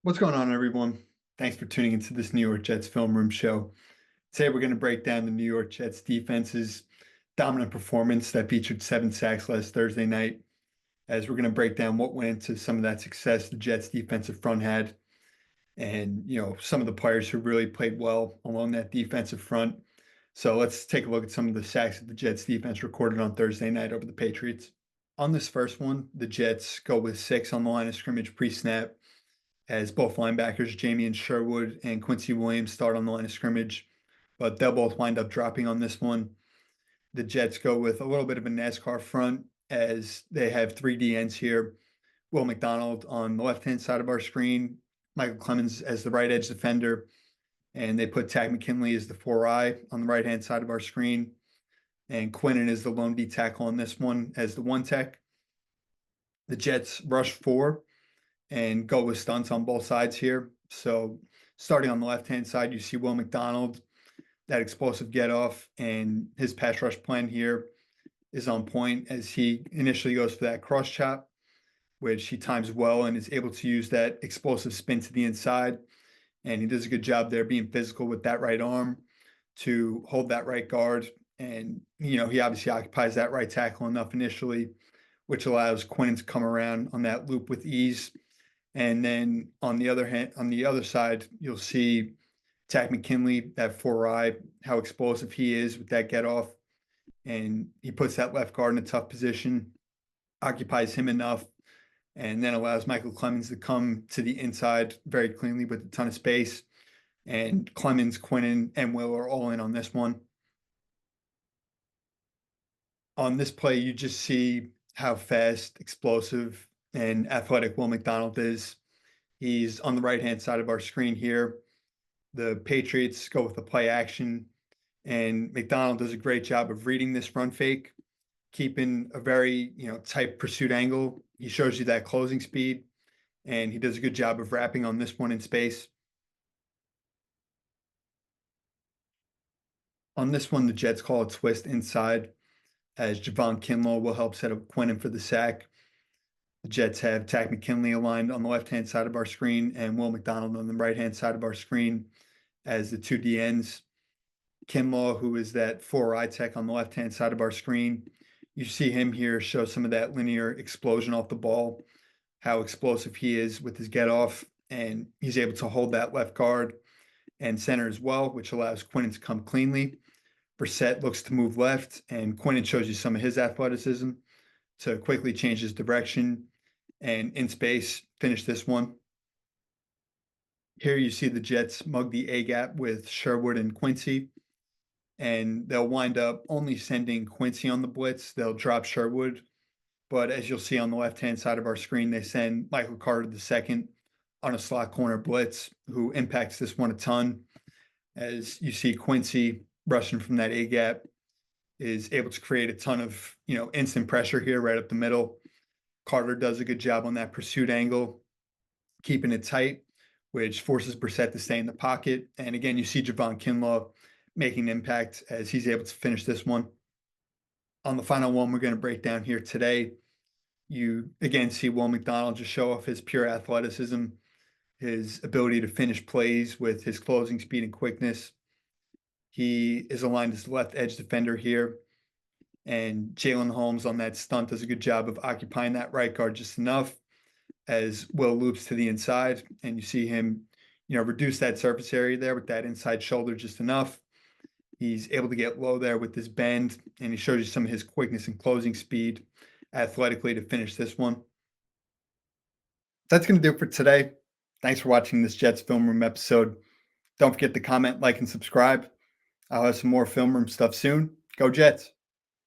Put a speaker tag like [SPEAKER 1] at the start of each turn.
[SPEAKER 1] What's going on, everyone? Thanks for tuning into this New York Jets Film Room show. Today, we're going to break down the New York Jets defense's dominant performance that featured 7 sacks last Thursday night, as we're going to break down what went into some of that success the Jets defensive front had, and some of the players who really played well along that defensive front. So let's take a look at some of the sacks that the Jets defense recorded on Thursday night over the Patriots. On this first one, the Jets go with 6 on the line of scrimmage pre-snap, as both linebackers, Jamie Sherwood and Quincy Williams, start on the line of scrimmage, but they'll both wind up dropping on this one. The Jets go with a little bit of a NASCAR front, as they have 3 DNs here. Will McDonald on the left-hand side of our screen, Michael Clemens as the right edge defender, and they put Takk McKinley as the 4I on the right-hand side of our screen, and Quinnen is the lone D tackle on this one as the 1 tech. The Jets rush 4 and go with stunts on both sides here. So starting on the left-hand side, you see Will McDonald, that explosive get off, and his pass rush plan here is on point, as he initially goes for that cross chop, which he times well and is able to use that explosive spin to the inside. And he does a good job there being physical with that right arm to hold that right guard. And, he obviously occupies that right tackle enough initially, which allows Quinn to come around on that loop with ease. And then on the other side, you'll see Takk McKinley, that 4I, how explosive he is with that get off. And he puts that left guard in a tough position, occupies him enough, and then allows Michael Clemens to come to the inside very cleanly with a ton of space. And Clemens, Quinnen, and Will are all in on this one. On this play, you just see how fast, explosive, and athletic Will McDonald is. He's on the right-hand side of our screen here. The Patriots go with the play action, and McDonald does a great job of reading this run fake, keeping a very, tight pursuit angle. He shows you that closing speed, and he does a good job of wrapping on this one in space. On this one, the Jets call a twist inside, as Javon Kinlaw will help set up Quinnen for the sack. The Jets have Takk McKinley aligned on the left-hand side of our screen and Will McDonald on the right-hand side of our screen as the 2 DNs. Kinlaw, who is that 4I tech on the left-hand side of our screen, you see him here show some of that linear explosion off the ball, how explosive he is with his get-off, and he's able to hold that left guard and center as well, which allows Quinnen to come cleanly. Brissett looks to move left, and Quinnen shows you some of his athleticism to quickly change his direction and in space finish this one. Here you see the Jets mug the A gap with Sherwood and Quincy, and they'll wind up only sending Quincy on the blitz. They'll drop Sherwood, but as you'll see on the left-hand side of our screen, they send Michael Carter II on a slot corner blitz, who impacts this one a ton. As you see Quincy rushing from that A gap is able to create a ton of, instant pressure here right up the middle. Carter does a good job on that pursuit angle, keeping it tight, which forces Brissett to stay in the pocket. And again, you see Javon Kinlaw making an impact as he's able to finish this one. On the final one we're going to break down here today, you again see Will McDonald just show off his pure athleticism, his ability to finish plays with his closing speed and quickness. He is aligned as the left edge defender here, and Jalen Holmes on that stunt does a good job of occupying that right guard just enough as Will loops to the inside, and you see him, reduce that surface area there with that inside shoulder just enough. He's able to get low there with his bend, and he shows you some of his quickness and closing speed athletically to finish this one. That's going to do it for today. Thanks for watching this Jets Film Room episode. Don't forget to comment, like, and subscribe. I'll have some more Film Room stuff soon. Go Jets!